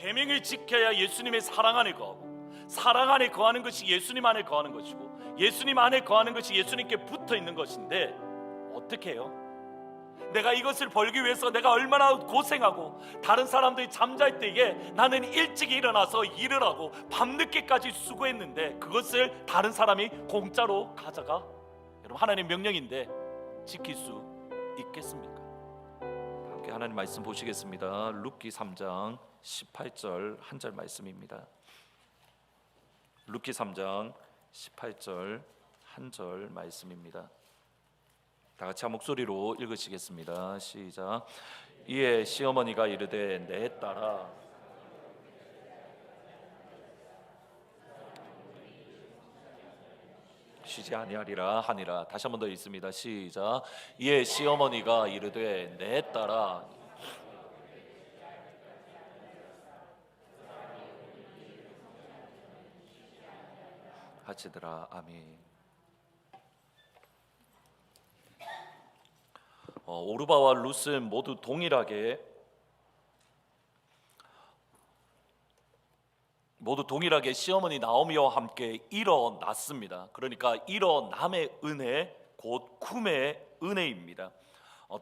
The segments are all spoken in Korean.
계명을 지켜야 예수님의 사랑 안에 거하고, 사랑 안에 거하는 것이 예수님 안에 거하는 것이고, 예수님 안에 거하는 것이 예수님께 붙어 있는 것인데 어떻게 해요? 내가 이것을 벌기 위해서 내가 얼마나 고생하고, 다른 사람들이 잠잘 때에 나는 일찍 일어나서 일을 하고 밤늦게까지 수고했는데 그것을 다른 사람이 공짜로 가져가? 여러분, 하나님의 명령인데 지킬 수 있겠습니까? 함께 하나님 말씀 보시겠습니다. 룻기 3장 18절 한 절 말씀입니다. 룻기 3장 18절 한 절 말씀입니다. 다 같이 한 목소리로 읽으시겠습니다. 시작. 이에 시어머니가 이르되 내 딸아, 쉬지 아니하리라 하니라. 다시 한 번 더 읽습니다. 시작. 이에 시어머니가 이르되 내 딸아, 하시더라. 아멘. 오르바와 룻은 모두 동일하게 시어머니 나오미와 함께 일어났습니다. 그러니까 일어남의 은혜, 곧 쿰의 은혜입니다.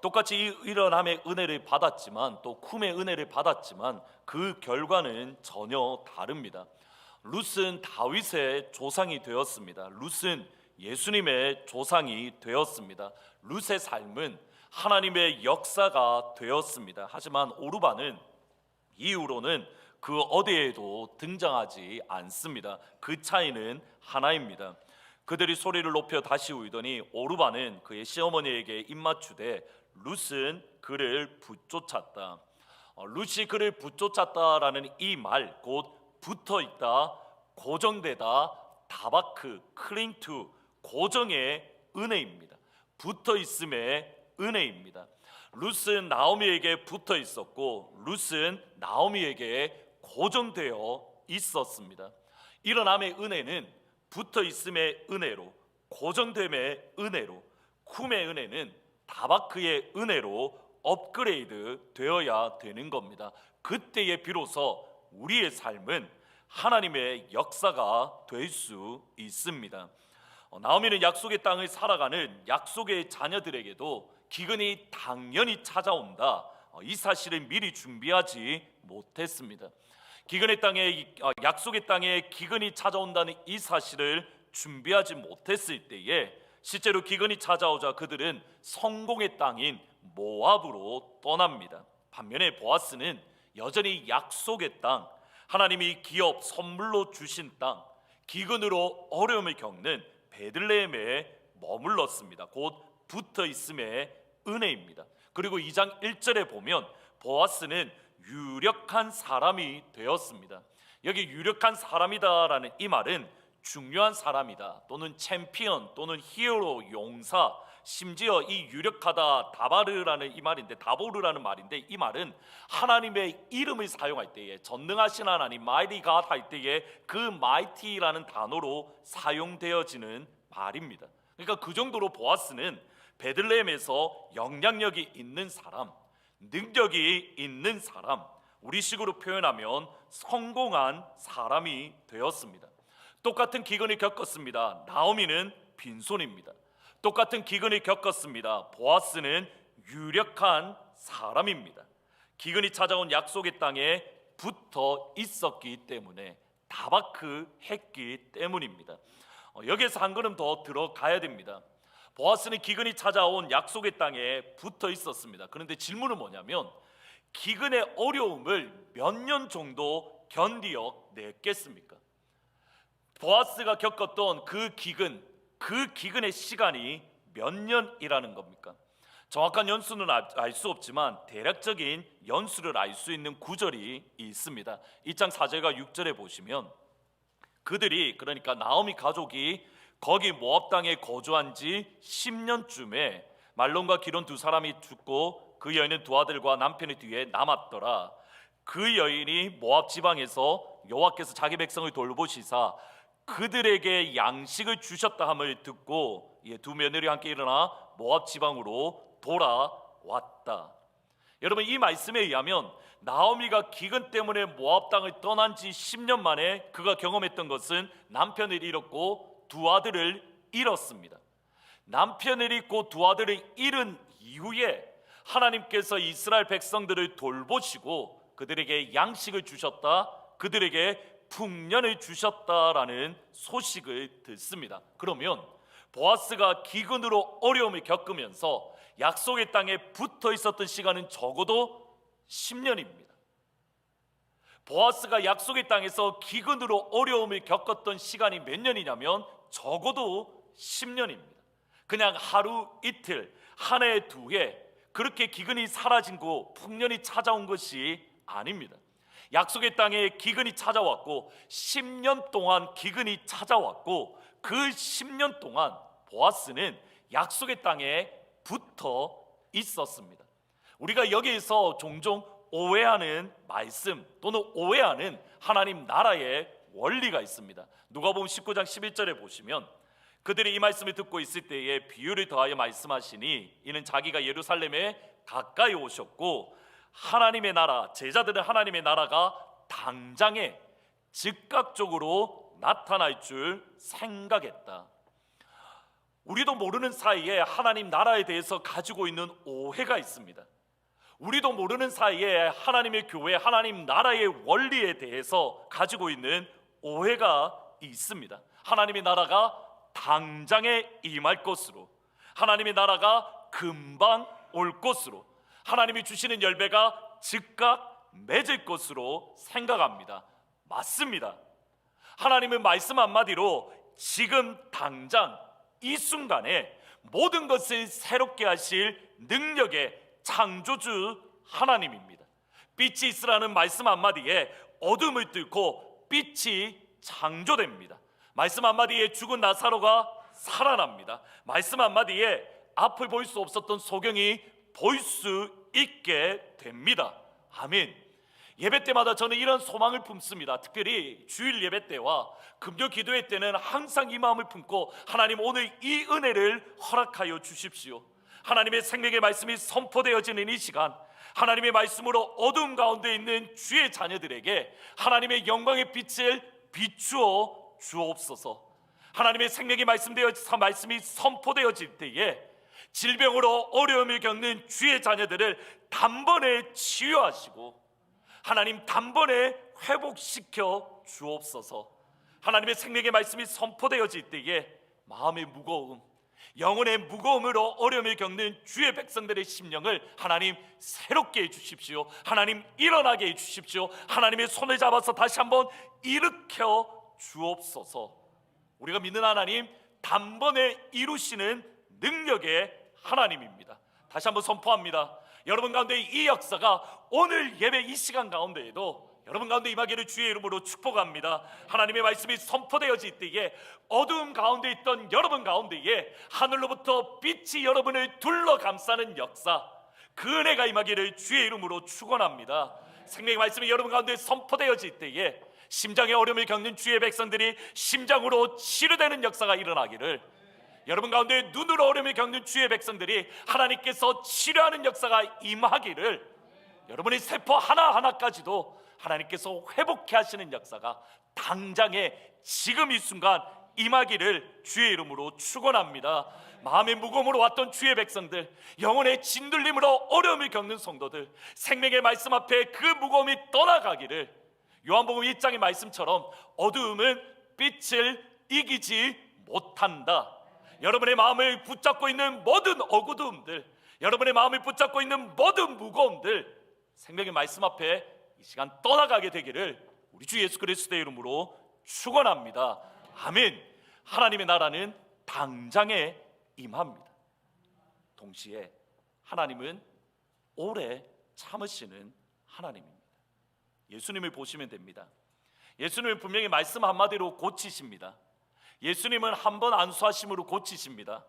똑같이 일어남의 은혜를 받았지만, 또 쿰의 은혜를 받았지만 그 결과는 전혀 다릅니다. 룻은 다윗의 조상이 되었습니다. 룻은 예수님의 조상이 되었습니다. 룻의 삶은 하나님의 역사가 되었습니다. 하지만 오르바는 이후로는 그 어디에도 등장하지 않습니다. 그 차이는 하나입니다. 그들이 소리를 높여 다시 울더니 오르바는 그의 시어머니에게 입맞추되 룻은 그를 붙쫓았다. 룻이 그를 붙쫓았다라는 이 말, 곧 붙어있다, 고정되다, 다바크, 클링 투, 고정의 은혜입니다. 붙어있음의 은혜입니다. 룻은 나오미에게 붙어 있었고, 룻은 나오미에게 고정되어 있었습니다. 일어남의 은혜는 붙어 있음의 은혜로, 고정됨의 은혜로, 쿰의 은혜는 다바크의 은혜로 업그레이드 되어야 되는 겁니다. 그때에 비로소 우리의 삶은 하나님의 역사가 될 수 있습니다. 나오미는 약속의 땅을 살아가는 약속의 자녀들에게도 기근이 당연히 찾아온다, 이 사실을 미리 준비하지 못했습니다. 기근의 땅에, 약속의 땅에 기근이 찾아온다는 이 사실을 준비하지 못했을 때에 실제로 기근이 찾아오자 그들은 성공의 땅인 모압으로 떠납니다. 반면에 보아스는 여전히 약속의 땅, 하나님이 기업 선물로 주신 땅, 기근으로 어려움을 겪는 베들레헴에 머물렀습니다. 곧 붙어 있음의 은혜입니다. 그리고 2장 1절에 보면 보아스는 유력한 사람이 되었습니다. 여기 유력한 사람이다라는 이 말은 중요한 사람이다, 또는 챔피언, 또는 히어로, 용사, 심지어 이 유력하다, 다바르라는 이 말인데, 다보르라는 말인데, 이 말은 하나님의 이름을 사용할 때에, 전능하신 하나님, mighty God 할 때에 그 mighty라는 단어로 사용되어지는 말입니다. 그러니까 그 정도로 보아스는 베들레헴에서 영향력이 있는 사람, 능력이 있는 사람, 우리식으로 표현하면 성공한 사람이 되었습니다. 똑같은 기근을 겪었습니다. 나오미는 빈손입니다. 똑같은 기근을 겪었습니다. 보아스는 유력한 사람입니다. 기근이 찾아온 약속의 땅에 붙어 있었기 때문에, 다바크 했기 때문입니다. 여기에서 한 걸음 더 들어가야 됩니다. 보아스는 기근이 찾아온 약속의 땅에 붙어 있었습니다. 그런데 질문은 뭐냐면, 기근의 어려움을 몇 년 정도 견디어냈겠습니까? 보아스가 겪었던 그 기근의 시간이 몇 년이라는 겁니까? 정확한 연수는 알 수 없지만 대략적인 연수를 알 수 있는 구절이 있습니다. 2장 4절과 6절에 보시면, 그들이, 그러니까 나오미 가족이 거기 모압 땅에 거주한 지 10년쯤에 말론과 기론 두 사람이 죽고 그 여인은 두 아들과 남편의 뒤에 남았더라. 그 여인이 모압 지방에서 여호와께서 자기 백성을 돌보시사 그들에게 양식을 주셨다 함을 듣고 두 며느리 함께 일어나 모압 지방으로 돌아왔다. 여러분, 이 말씀에 의하면 나오미가 기근 때문에 모압 땅을 떠난 지 10년 만에 그가 경험했던 것은 남편을 잃었고 두 아들을 잃었습니다. 남편을 잃고 두 아들을 잃은 이후에 하나님께서 이스라엘 백성들을 돌보시고 그들에게 양식을 주셨다, 그들에게 풍년을 주셨다라는 소식을 듣습니다. 그러면 보아스가 기근으로 어려움을 겪으면서 약속의 땅에 붙어 있었던 시간은 적어도 10년입니다. 보아스가 약속의 땅에서 기근으로 어려움을 겪었던 시간이 몇 년이냐면 적어도 10년입니다. 그냥 하루 이틀, 한 해, 두 해 그렇게 기근이 사라지고 풍년이 찾아온 것이 아닙니다. 약속의 땅에 기근이 찾아왔고 10년 동안 기근이 찾아왔고 그 10년 동안 보아스는 약속의 땅에 붙어 있었습니다. 우리가 여기에서 종종 오해하는 말씀 또는 오해하는 하나님 나라의 원리가 있습니다. 누가복음 19장 11절에 보시면 그들이 이 말씀을 듣고 있을 때에 비유를 더하여 말씀하시니 이는 자기가 예루살렘에 가까이 오셨고 하나님의 나라, 제자들은 하나님의 나라가 당장에 즉각적으로 나타날 줄 생각했다. 우리도 모르는 사이에 하나님 나라에 대해서 가지고 있는 오해가 있습니다. 우리도 모르는 사이에 하나님의 교회, 하나님 나라의 원리에 대해서 가지고 있는 오해가 있습니다. 하나님의 나라가 당장에 임할 것으로, 하나님의 나라가 금방 올 것으로, 하나님이 주시는 열매가 즉각 맺을 것으로 생각합니다. 맞습니다. 하나님은 말씀 한마디로 지금 당장 이 순간에 모든 것을 새롭게 하실 능력의 창조주 하나님입니다. 빛이 있으라는 말씀 한마디에 어둠을 뚫고 빛이 창조됩니다. 말씀 한마디에 죽은 나사로가 살아납니다. 말씀 한마디에 앞을 볼 수 없었던 소경이 볼 수 있게 됩니다. 아멘. 예배 때마다 저는 이런 소망을 품습니다. 특별히 주일 예배 때와 금요 기도회 때는 항상 이 마음을 품고 하나님 오늘 이 은혜를 허락하여 주십시오. 하나님의 생명의 말씀이 선포되어지는 이 시간, 하나님의 말씀으로 어두움 가운데 있는 주의 자녀들에게 하나님의 영광의 빛을 비추어 주옵소서. 하나님의 생명의 말씀이 선포되어질 때에 질병으로 어려움을 겪는 주의 자녀들을 단번에 치유하시고 하나님 단번에 회복시켜 주옵소서. 하나님의 생명의 말씀이 선포되어질 때에 마음의 무거움, 영혼의 무거움으로 어려움을 겪는 주의 백성들의 심령을 하나님 새롭게 해주십시오. 하나님 일어나게 해주십시오. 하나님의 손을 잡아서 다시 한번 일으켜 주옵소서. 우리가 믿는 하나님 단번에 이루시는 능력의 하나님입니다. 다시 한번 선포합니다. 여러분 가운데 이 역사가 오늘 예배 이 시간 가운데에도 여러분 가운데 임하기를 주의 이름으로 축복합니다. 하나님의 말씀이 선포되어질 때에 어두움 가운데 있던 여러분 가운데에 하늘로부터 빛이 여러분을 둘러 감싸는 역사, 그 은혜가 임하기를 주의 이름으로 축원합니다. 생명의 말씀이 여러분 가운데 선포되어질 때에 심장의 어려움을 겪는 주의 백성들이 심장으로 치료되는 역사가 일어나기를, 여러분 가운데 눈으로 어려움을 겪는 주의 백성들이 하나님께서 치료하는 역사가 임하기를, 여러분의 세포 하나하나까지도 하나님께서 회복해 하시는 역사가 당장에 지금 이 순간 임하기를 주의 이름으로 축원합니다. 마음의 무거움으로 왔던 주의 백성들, 영혼의 진들림으로 어려움을 겪는 성도들, 생명의 말씀 앞에 그 무거움이 떠나가기를, 요한복음 1장의 말씀처럼 어두움은 빛을 이기지 못한다. 여러분의 마음을 붙잡고 있는 모든 어두움들, 여러분의 마음을 붙잡고 있는 모든 무거움들, 생명의 말씀 앞에 이 시간 떠나가게 되기를 우리 주 예수 그리스도의 이름으로 축원합니다. 아멘. 하나님의 나라는 당장에 임합니다. 동시에 하나님은 오래 참으시는 하나님입니다. 예수님을 보시면 됩니다. 예수님은 분명히 말씀 한마디로 고치십니다. 예수님은 한 번 안수하심으로 고치십니다.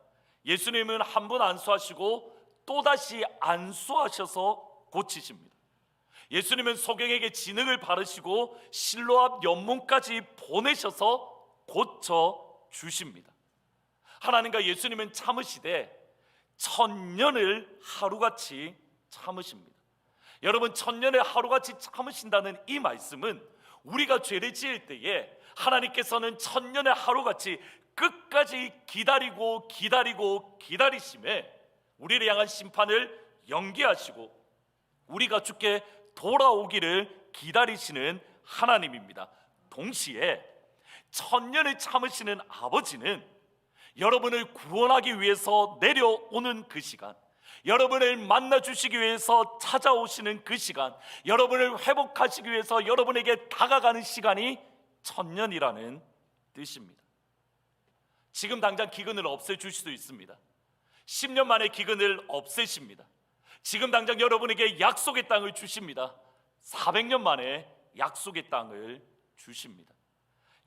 예수님은 한 번 안수하시고 또다시 안수하셔서 고치십니다. 예수님은 소경에게 진흙을 바르시고 실로 앞 연못까지 보내셔서 고쳐 주십니다. 하나님과 예수님은 참으시되 천년을 하루같이 참으십니다. 여러분, 천년의 하루같이 참으신다는 이 말씀은 우리가 죄를 지을 때에 하나님께서는 천년의 하루같이 끝까지 기다리고 기다리고 기다리심에 우리를 향한 심판을 연기하시고 우리가 주께 돌아오기를 기다리시는 하나님입니다. 동시에 천년을 참으시는 아버지는 여러분을 구원하기 위해서 내려오는 그 시간, 여러분을 만나 주시기 위해서 찾아오시는 그 시간, 여러분을 회복하시기 위해서 여러분에게 다가가는 시간이 천년이라는 뜻입니다. 지금 당장 기근을 없애줄 수도 있습니다. 10년 만에 기근을 없애십니다. 지금 당장 여러분에게 약속의 땅을 주십니다. 400년 만에 약속의 땅을 주십니다.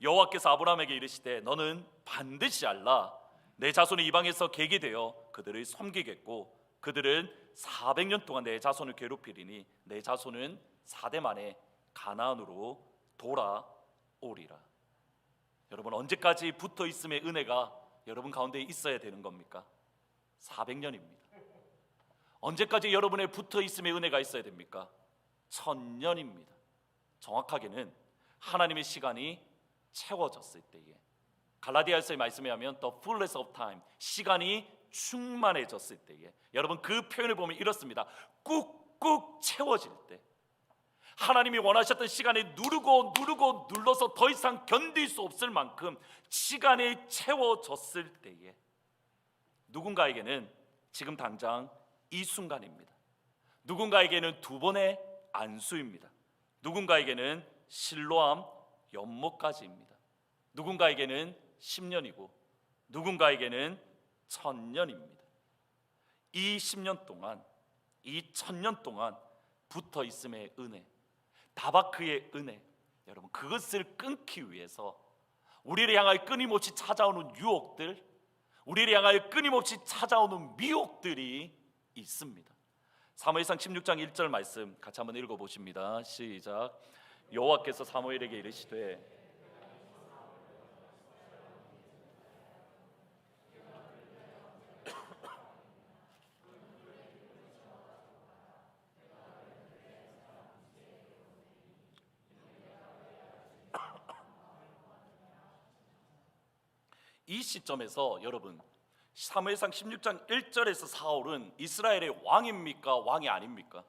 여호와께서 아브라함에게 이르시되 너는 반드시 알라, 내 자손이 이방에서 객이 되어 그들을 섬기겠고 그들은 400년 동안 내 자손을 괴롭히리니 내 자손은 4대 만에 가나안으로 돌아오리라. 여러분, 언제까지 붙어 있음의 은혜가 여러분 가운데 있어야 되는 겁니까? 400년입니다. 언제까지 여러분의 붙어 있음의 은혜가 있어야 됩니까? 1000년입니다. 정확하게는 하나님의 시간이 채워졌을 때에, 갈라디아서의 말씀에 하면 the fullness of time, 시간이 충만해졌을 때에, 여러분 그 표현을 보면 이렇습니다. 꾹꾹 채워질 때, 하나님이 원하셨던 시간에 누르고 눌러서 더 이상 견딜 수 없을 만큼 시간이 채워졌을 때에 누군가에게는 지금 당장 이 순간입니다. 누군가에게는 두 번의 안수입니다. 누군가에게는 실로암 연못까지입니다. 누군가에게는 10년이고 누군가에게는 1000년입니다. 이 10년 동안, 이 1000년 동안 붙어 있음의 은혜, 다바크의 은혜, 여러분 그것을 끊기 위해서 우리를 향하여 끊임없이 찾아오는 유혹들, 우리를 향하여 끊임없이 찾아오는 미혹들이 있습니다. 사무엘상 16장 1절 말씀 같이 한번 읽어보십니다. 시작. 여호와께서 사무엘에게 이르시되 이 시점에서 여러분, 사무엘상 16장 1절에서 사울은 이스라엘의 왕입니까? 왕이 아닙니까?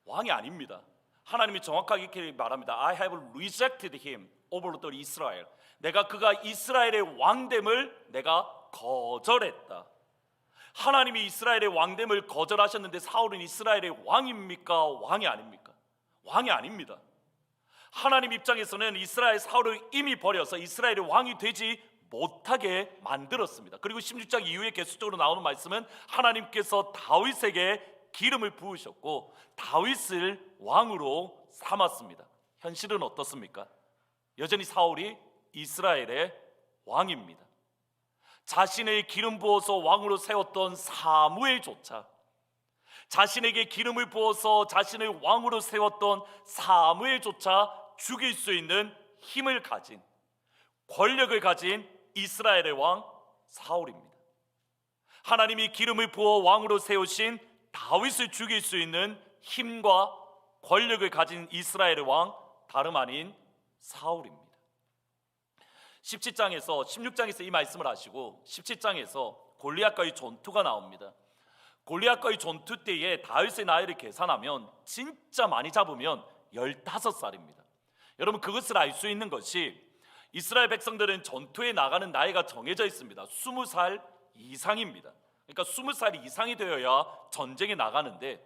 왕이 아닙니다. 하나님이 정확하게 이렇게 말합니다. I have rejected him over the Israel. 내가 그가 이스라엘의 왕됨을 내가 거절했다. 하나님이 이스라엘의 왕됨을 거절하셨는데 사울은 이스라엘의 왕입니까? 왕이 아닙니까? 왕이 아닙니다. 하나님 입장에서는 이스라엘 사울을 이미 버려서 이스라엘의 왕이 되지 못하게 만들었습니다. 그리고 16장 이후에 계속적으로 나오는 말씀은 하나님께서 다윗에게 기름을 부으셨고 다윗을 왕으로 삼았습니다. 현실은 어떻습니까? 여전히 사울이 이스라엘의 왕입니다. 자신의 기름 부어서 왕으로 세웠던 사무엘조차, 자신에게 기름을 부어서 자신을 왕으로 세웠던 사무엘조차 죽일 수 있는 힘을 가진, 권력을 가진 이스라엘의 왕 사울입니다. 하나님이 기름을 부어 왕으로 세우신 다윗을 죽일 수 있는 힘과 권력을 가진 이스라엘의 왕 다름 아닌 사울입니다. 17장에서 16장에서 이 말씀을 하시고 17장에서 골리앗과의 전투가 나옵니다. 골리앗과의 전투 때에 다윗의 나이를 계산하면 진짜 많이 잡으면 15살입니다. 여러분 그것을 알 수 있는 것이 이스라엘 백성들은 전투에 나가는 나이가 정해져 있습니다. 20살 이상입니다. 그러니까 20살 이상이 되어야 전쟁에 나가는데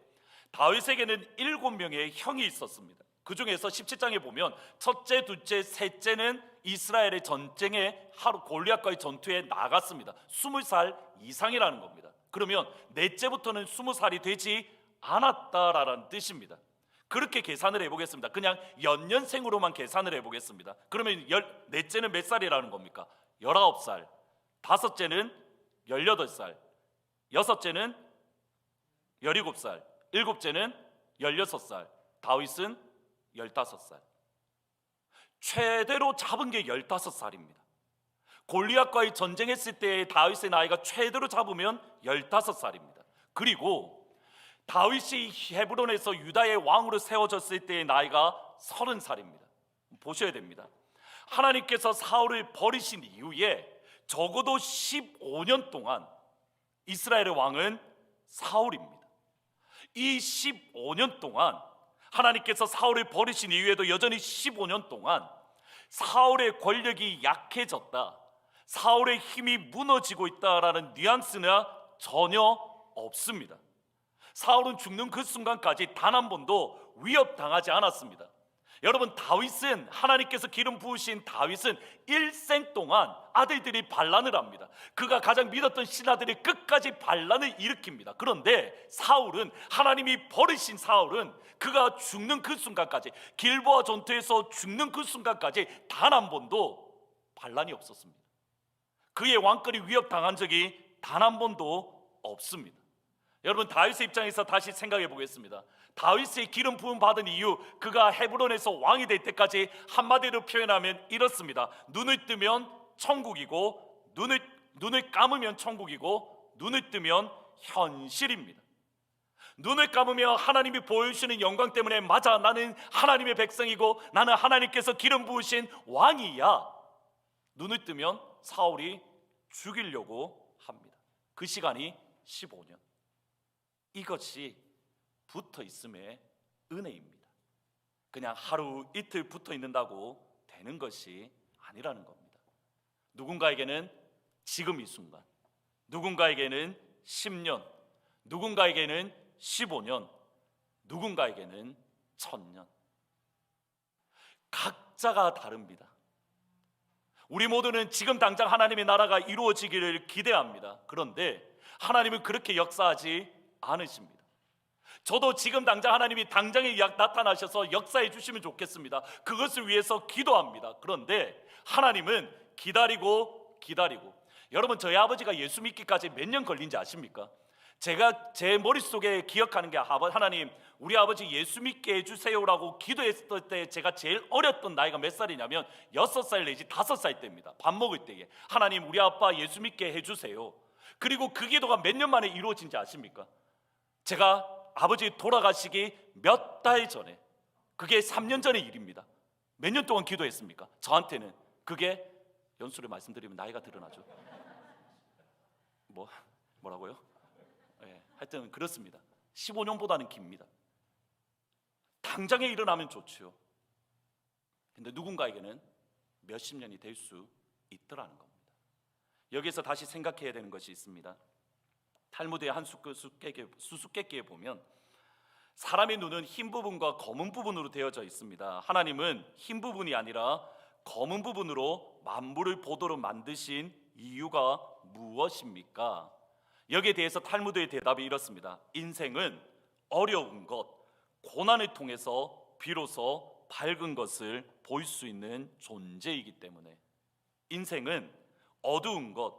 다윗에게는 7명의 형이 있었습니다. 그 중에서 17장에 보면 첫째, 둘째, 셋째는 이스라엘의 전쟁에 골리앗과의 전투에 나갔습니다. 20살 이상이라는 겁니다. 그러면 넷째부터는 20살이 되지 않았다라는 뜻입니다. 그렇게 계산을 해보겠습니다. 그냥 연년생으로만 계산을 해보겠습니다. 그러면 넷째는 몇 살이라는 겁니까? 19살, 다섯째는 18살, 여섯째는 17살, 일곱째는 16살, 다윗은 15살. 최대로 잡은 게 15살입니다. 골리앗과의 전쟁했을 때 다윗의 나이가 최대로 잡으면 15살입니다. 그리고 다윗이 헤브론에서 유다의 왕으로 세워졌을 때의 나이가 30살입니다. 보셔야 됩니다. 하나님께서 사울을 버리신 이후에 적어도 15년 동안 이스라엘의 왕은 사울입니다. 이 15년 동안 하나님께서 사울을 버리신 이후에도 여전히 15년 동안 사울의 권력이 약해졌다, 사울의 힘이 무너지고 있다라는 뉘앙스는 전혀 없습니다. 사울은 죽는 그 순간까지 단 한 번도 위협당하지 않았습니다. 여러분, 다윗은, 하나님께서 기름 부으신 다윗은 일생 동안 아들들이 반란을 합니다. 그가 가장 믿었던 신하들이 끝까지 반란을 일으킵니다. 그런데 사울은, 하나님이 버리신 사울은 그가 죽는 그 순간까지, 길보아 전투에서 죽는 그 순간까지 단 한 번도 반란이 없었습니다. 그의 왕권이 위협당한 적이 단 한 번도 없습니다. 여러분, 다윗의 입장에서 다시 생각해 보겠습니다. 다윗의 기름 부음 받은 이유, 그가 헤브론에서 왕이 될 때까지 한마디로 표현하면 이렇습니다. 눈을 뜨면 천국이고, 눈을 감으면 천국이고, 눈을 뜨면 현실입니다. 눈을 감으며 하나님이 보여주시는 영광 때문에, 맞아, 나는 하나님의 백성이고 나는 하나님께서 기름 부으신 왕이야. 눈을 뜨면 사울이 죽이려고 합니다. 그 시간이 15년. 이것이 붙어 있음의 은혜입니다. 그냥 하루 이틀 붙어 있는다고 되는 것이 아니라는 겁니다. 누군가에게는 지금 이 순간, 누군가에게는 10년, 누군가에게는 15년, 누군가에게는 1000년. 각자가 다릅니다. 우리 모두는 지금 당장 하나님의 나라가 이루어지기를 기대합니다. 그런데 하나님은 그렇게 역사하지 않으십니다. 저도 지금 당장 하나님이 당장에 나타나셔서 역사해 주시면 좋겠습니다. 그것을 위해서 기도합니다. 그런데 하나님은 기다리고, 여러분, 저희 아버지가 예수 믿기까지 몇 년 걸린지 아십니까? 제가 제 머릿속에 기억하는 게, 하나님, 우리 아버지 예수 믿게 해주세요라고 기도했을 때 제가 제일 어렸던 나이가 몇 살이냐면 6살 내지 5살 때입니다. 밥 먹을 때에, 하나님, 우리 아빠 예수 믿게 해주세요. 그리고 그 기도가 몇 년 만에 이루어진지 아십니까? 제가 아버지 돌아가시기 몇 달 전에, 그게 3년 전의 일입니다. 몇 년 동안 기도했습니까? 저한테는 그게, 연수를 말씀드리면 나이가 드러나죠. 뭐라고요? 네, 하여튼 그렇습니다. 15년보다는 깁니다. 당장에 일어나면 좋죠. 근데 누군가에게는 몇십 년이 될 수 있더라는 겁니다. 여기서 다시 생각해야 되는 것이 있습니다. 탈무드의 한 수수께끼에 보면 사람의 눈은 흰 부분과 검은 부분으로 되어져 있습니다. 하나님은 흰 부분이 아니라 검은 부분으로 만물을 보도록 만드신 이유가 무엇입니까? 여기에 대해서 탈무드의 대답이 이렇습니다. 인생은 어려운 것, 고난을 통해서 비로소 밝은 것을 볼 수 있는 존재이기 때문에, 인생은 어두운 것,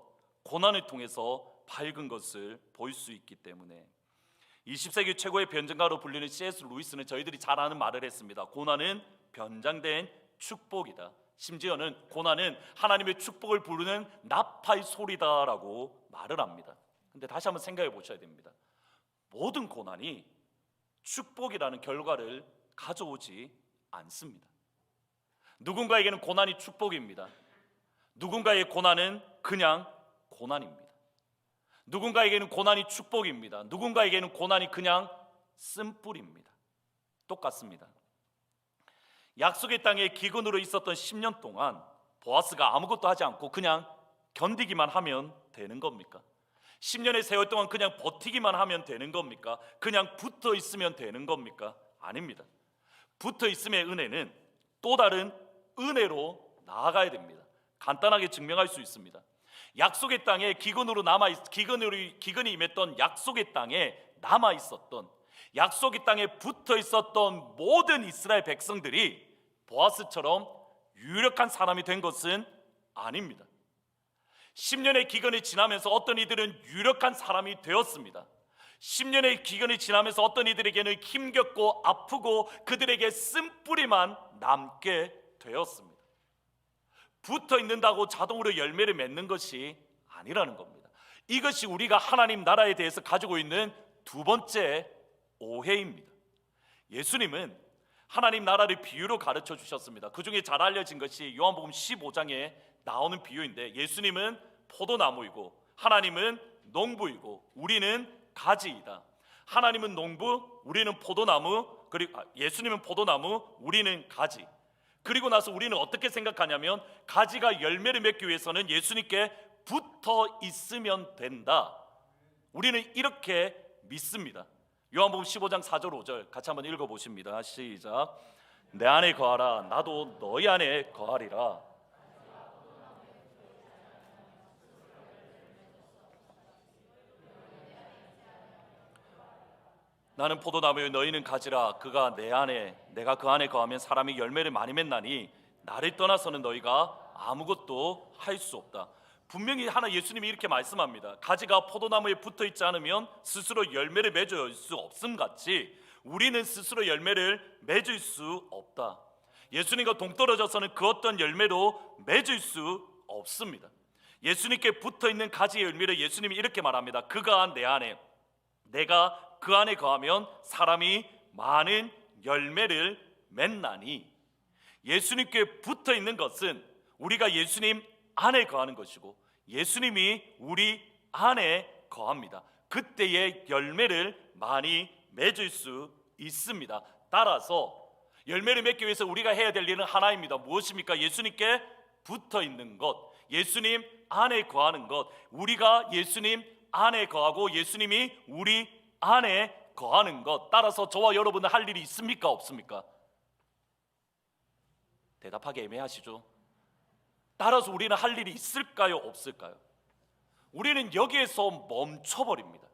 고난을 통해서 밝은 것을 볼 수 있기 때문에. 20세기 최고의 변증가로 불리는 C.S. 루이스는 저희들이 잘 아는 말을 했습니다. 고난은 변장된 축복이다. 심지어는 고난은 하나님의 축복을 부르는 나팔 소리다라고 말을 합니다. 근데 다시 한번 생각해 보셔야 됩니다. 모든 고난이 축복이라는 결과를 가져오지 않습니다. 누군가에게는 고난이 축복입니다. 누군가의 고난은 그냥 고난입니다. 누군가에게는 고난이 축복입니다. 누군가에게는 고난이 그냥 쓴뿌리입니다. 똑같습니다. 약속의 땅에 기근으로 있었던 10년 동안 보아스가 아무것도 하지 않고 그냥 견디기만 하면 되는 겁니까? 10년의 세월 동안 그냥 버티기만 하면 되는 겁니까? 그냥 붙어 있으면 되는 겁니까? 아닙니다. 붙어 있음의 은혜는 또 다른 은혜로 나아가야 됩니다. 간단하게 증명할 수 있습니다. 약속의 땅에 기근이 임했던 약속의 땅에 남아 있었던, 약속의 땅에 붙어 있었던 모든 이스라엘 백성들이 보아스처럼 유력한 사람이 된 것은 아닙니다. 10년의 기근이 지나면서 어떤 이들은 유력한 사람이 되었습니다. 10년의 기근이 지나면서 어떤 이들에게는 힘겹고 아프고 그들에게 쓴뿌리만 남게 되었습니다. 붙어 있는다고 자동으로 열매를 맺는 것이 아니라는 겁니다. 이것이 우리가 하나님 나라에 대해서 가지고 있는 두 번째 오해입니다. 예수님은 하나님 나라를 비유로 가르쳐 주셨습니다. 그 중에 잘 알려진 것이 요한복음 15장에 나오는 비유인데, 예수님은 포도나무이고 하나님은 농부이고 우리는 가지이다. 하나님은 농부, 우리는 포도나무, 그리고 예수님은 포도나무, 우리는 가지. 그리고 나서 우리는 어떻게 생각하냐면, 가지가 열매를 맺기 위해서는 예수님께 붙어 있으면 된다. 우리는 이렇게 믿습니다. 요한복음 15장 4절 5절 같이 한번 읽어보십니다. 시작. 내 안에 거하라, 나도 너희 안에 거하리라. 나는 포도나무요 너희는 가지라. 그가 내 안에, 내가 그 안에 거하면 사람이 열매를 많이 맺나니 나를 떠나서는 너희가 아무것도 할 수 없다. 분명히 예수님이 이렇게 말씀합니다. 가지가 포도나무에 붙어 있지 않으면 스스로 열매를 맺을 수 없음 같이 우리는 스스로 열매를 맺을 수 없다. 예수님과 동떨어져서는 그 어떤 열매도 맺을 수 없습니다. 예수님께 붙어 있는 가지의 열매를 예수님이 이렇게 말합니다. 그가 내 안에, 내가 그 안에 거하면 사람이 많은 열매를 맺나니. 예수님께 붙어 있는 것은 우리가 예수님 안에 거하는 것이고 예수님이 우리 안에 거합니다. 그때의 열매를 많이 맺을 수 있습니다. 따라서 열매를 맺기 위해서 우리가 해야 될 일은 하나입니다. 무엇입니까? 예수님께 붙어 있는 것, 예수님 안에 거하는 것. 우리가 예수님 안에 거하고 예수님이 우리 안에 거하는 것. 따라서 저와 여러분은 할 일이 있습니까? 없습니까? 대답하기 애매하시죠? 따라서 우리는 할 일이 있을까요? 없을까요? 우리는 여기에서 멈춰버립니다.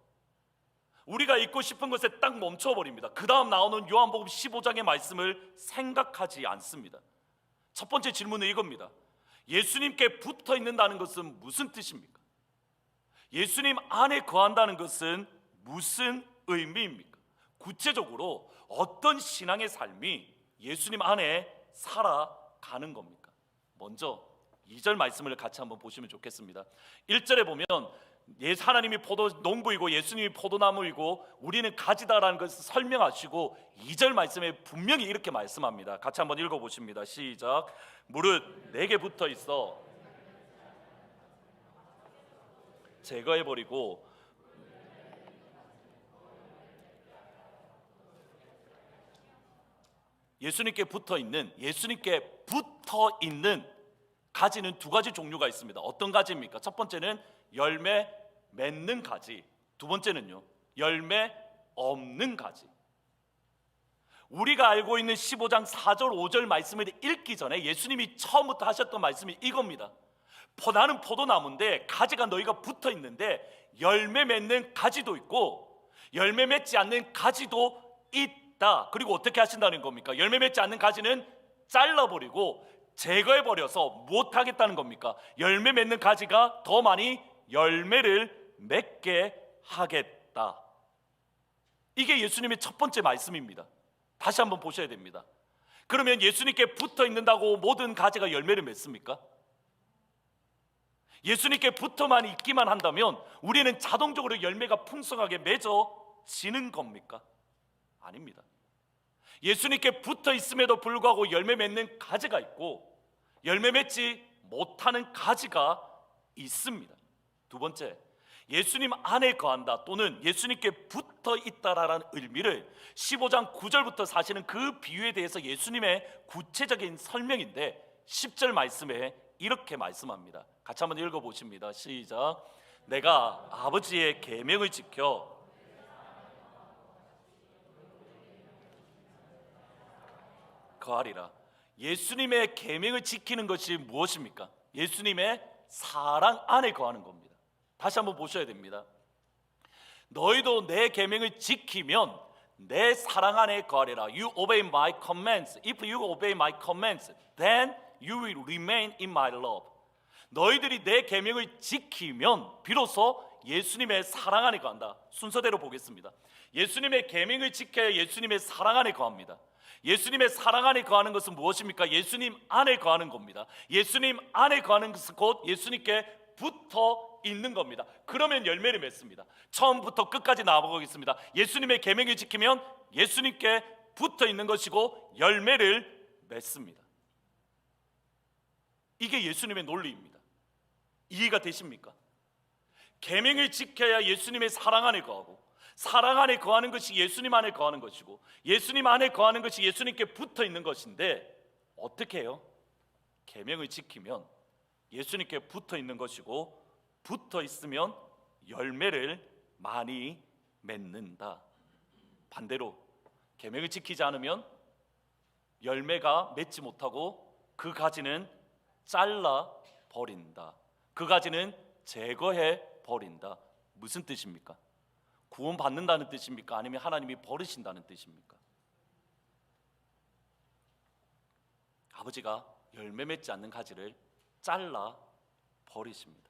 우리가 읽고 싶은 것에 딱 멈춰버립니다. 그 다음 나오는 요한복음 15장의 말씀을 생각하지 않습니다. 첫 번째 질문은 이겁니다. 예수님께 붙어 있는다는 것은 무슨 뜻입니까? 예수님 안에 거한다는 것은 무슨 의미입니까? 구체적으로 어떤 신앙의 삶이 예수님 안에 살아가는 겁니까? 먼저 2절 말씀을 같이 한번 보시면 좋겠습니다. 1절에 보면 하나님이 농부이고 예수님이 포도나무이고 우리는 가지다라는 것을 설명하시고 2절 말씀에 분명히 이렇게 말씀합니다. 같이 한번 읽어보십니다. 시작. 무릇 내게 붙어 있어 제거해버리고 예수님께 붙어 있는 가지는 두 가지 종류가 있습니다. 어떤 가지입니까? 첫 번째는 열매 맺는 가지, 두 번째는요 열매 없는 가지. 우리가 알고 있는 15장 4절 5절 말씀을 읽기 전에 예수님이 처음부터 하셨던 말씀이 이겁니다. 나는 포도나무인데 가지가 너희가 붙어 있는데 열매 맺는 가지도 있고 열매 맺지 않는 가지도 있다. 그리고 어떻게 하신다는 겁니까? 열매 맺지 않는 가지는 잘라버리고 제거해버려서 못하겠다는 겁니까? 열매 맺는 가지가 더 많이 열매를 맺게 하겠다. 이게 예수님의 첫 번째 말씀입니다. 다시 한번 보셔야 됩니다. 그러면 예수님께 붙어 있는다고 모든 가지가 열매를 맺습니까? 예수님께 붙어만 있기만 한다면 우리는 자동적으로 열매가 풍성하게 맺어지는 겁니까? 아닙니다. 예수님께 붙어 있음에도 불구하고 열매 맺는 가지가 있고 열매 맺지 못하는 가지가 있습니다. 두 번째, 예수님 안에 거한다 또는 예수님께 붙어 있다라는 의미를 15장 9절부터 사시는 그 비유에 대해서 예수님의 구체적인 설명인데 10절 말씀에 이렇게 말씀합니다. 같이 한번 읽어보십니다. 시작. 내가 아버지의 계명을 지켜 거하리라. 예수님의 계명을 지키는 것이 무엇입니까? 예수님의 사랑 안에 거하는 겁니다. 다시 한번 보셔야 됩니다. 너희도 내 계명을 지키면 내 사랑 안에 거하리라. You obey my commands. If you obey my commands, then you will remain in my love. 너희들이 내 계명을 지키면 비로소 예수님의 사랑 안에 거한다. 순서대로 보겠습니다. 예수님의 계명을 지켜야 예수님의 사랑 안에 거합니다. 예수님의 사랑 안에 거하는 것은 무엇입니까? 예수님 안에 거하는 겁니다. 예수님 안에 거하는 것은 곧 예수님께 붙어 있는 겁니다. 그러면 열매를 맺습니다. 처음부터 끝까지 나아보겠습니다. 예수님의 계명을 지키면 예수님께 붙어 있는 것이고 열매를 맺습니다. 이게 예수님의 논리입니다. 이해가 되십니까? 계명을 지켜야 예수님의 사랑 안에 거하고, 사랑 안에 거하는 것이 예수님 안에 거하는 것이고, 예수님 안에 거하는 것이 예수님께 붙어 있는 것인데, 어떻게 해요? 계명을 지키면 예수님께 붙어 있는 것이고, 붙어 있으면 열매를 많이 맺는다. 반대로 계명을 지키지 않으면 열매가 맺지 못하고 그 가지는 잘라 버린다. 그 가지는 제거해 버린다. 무슨 뜻입니까? 구원 받는다는 뜻입니까? 아니면 하나님이 버리신다는 뜻입니까? 아버지가 열매 맺지 않는 가지를 잘라 버리십니다.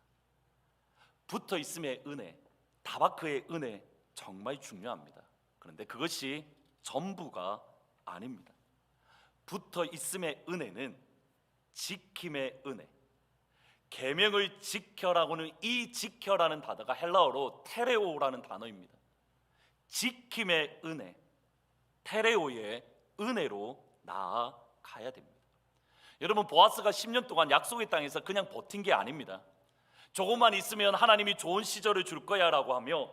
붙어 있음의 은혜, 다바크의 은혜 정말 중요합니다. 그런데 그것이 전부가 아닙니다. 붙어 있음의 은혜는 지킴의 은혜, 계명을 지켜라고는, 이 지켜라는 단어가 헬라어로 테레오라는 단어입니다. 지킴의 은혜, 테레오의 은혜로 나아가야 됩니다. 여러분, 보아스가 10년 동안 약속의 땅에서 그냥 버틴 게 아닙니다. 조금만 있으면 하나님이 좋은 시절을 줄 거야 라고 하며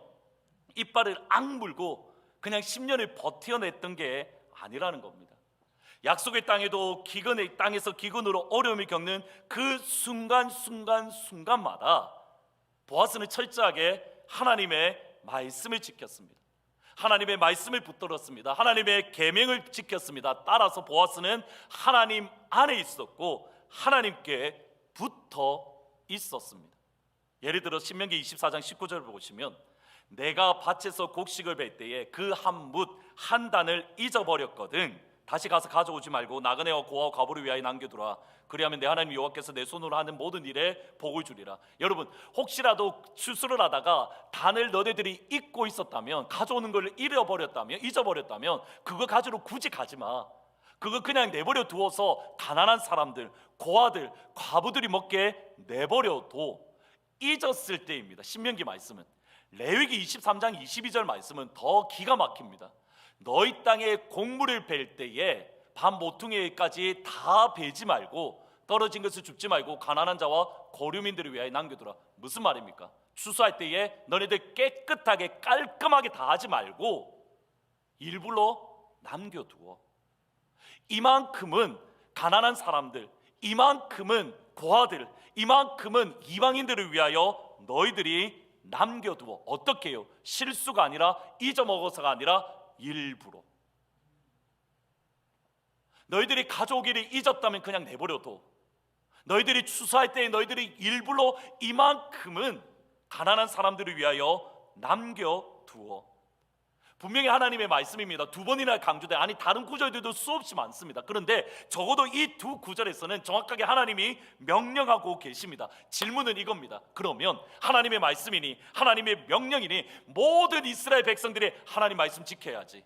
이빨을 악물고 그냥 10년을 버텨냈던 게 아니라는 겁니다. 약속의 땅에도 기근의 땅에서 기근으로 어려움을 겪는 그 순간마다 보아스는 철저하게 하나님의 말씀을 지켰습니다. 하나님의 말씀을 붙들었습니다. 하나님의 계명을 지켰습니다. 따라서 보아스는 하나님 안에 있었고 하나님께 붙어 있었습니다. 예를 들어 신명기 24장 19절을 보시면, 내가 밭에서 곡식을 벨 때에 그 한 뭇 한 단을 잊어버렸거든 다시 가서 가져오지 말고 나그네와 고아와 과부를 위하여 남겨두라. 그리하면 내 하나님 여호와께서 내 손으로 하는 모든 일에 복을 주리라. 여러분, 혹시라도 추수를 하다가 단을 너네들이 잊고 있었다면, 가져오는 걸 잊어버렸다면 그거 가지러 굳이 가지 마. 그거 그냥 내버려 두어서 가난한 사람들, 고아들, 과부들이 먹게 내버려둬. 잊었을 때입니다. 신명기 말씀은. 레위기 23장 22절 말씀은 더 기가 막힙니다. 너희 땅에 곡물을 벨 때에 밤 모퉁이까지 다 베지 말고, 떨어진 것을 줍지 말고 가난한 자와 고류민들을 위하여 남겨두라. 무슨 말입니까? 추수할 때에 너네들 깨끗하게 깔끔하게 다 하지 말고 일부러 남겨두어. 이만큼은 가난한 사람들, 이만큼은 고아들, 이만큼은 이방인들을 위하여 너희들이 남겨두어. 어떻게 해요? 실수가 아니라, 잊어먹어서가 아니라 일부러. 너희들이 가져오기를 잊었다면 그냥 내버려둬. 너희들이 추수할 때 너희들이 일부러 이만큼은 가난한 사람들을 위하여 남겨두어. 분명히 하나님의 말씀입니다. 두 번이나 강조돼. 아니, 다른 구절들도 수없이 많습니다. 그런데 적어도 이 두 구절에서는 정확하게 하나님이 명령하고 계십니다. 질문은 이겁니다. 그러면 하나님의 말씀이니, 하나님의 명령이니, 모든 이스라엘 백성들이 하나님 말씀 지켜야지.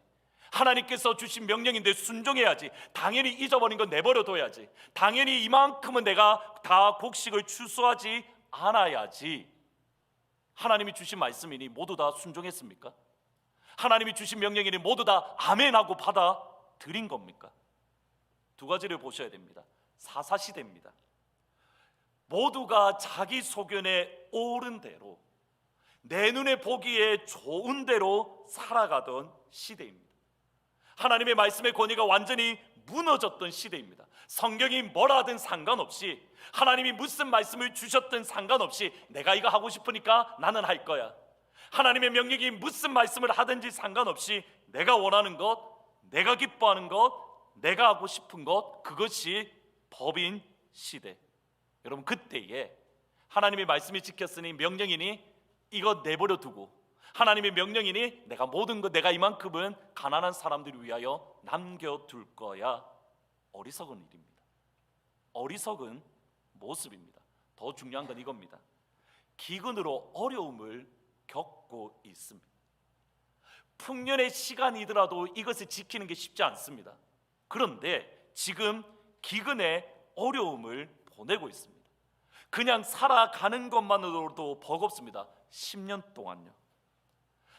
하나님께서 주신 명령인데 순종해야지. 당연히 잊어버린 건 내버려둬야지. 당연히 이만큼은 내가 다 곡식을 추수하지 않아야지. 하나님이 주신 말씀이니 모두 다 순종했습니까? 하나님이 주신 명령이니 모두 다 아멘하고 받아들인 겁니까? 두 가지를 보셔야 됩니다. 사사시대입니다. 모두가 자기 소견에 옳은 대로, 내 눈에 보기에 좋은 대로 살아가던 시대입니다. 하나님의 말씀의 권위가 완전히 무너졌던 시대입니다. 성경이 뭐라 하든 상관없이, 하나님이 무슨 말씀을 주셨든 상관없이, 내가 이거 하고 싶으니까 나는 할 거야. 하나님의 명령이 무슨 말씀을 하든지 상관없이 내가 원하는 것, 내가 기뻐하는 것, 내가 하고 싶은 것, 그것이 법인 시대. 여러분, 그때에 하나님의 말씀이 지켰으니, 명령이니 이거 내버려 두고, 하나님의 명령이니 내가 모든 것, 내가 이만큼은 가난한 사람들을 위하여 남겨둘 거야. 어리석은 일입니다. 어리석은 모습입니다. 더 중요한 건 이겁니다. 기근으로 어려움을 겪고 있습니다. 풍년의 시간이더라도 이것을 지키는 게 쉽지 않습니다. 그런데 지금 기근의 어려움을 보내고 있습니다. 그냥 살아가는 것만으로도 버겁습니다. 10년 동안요.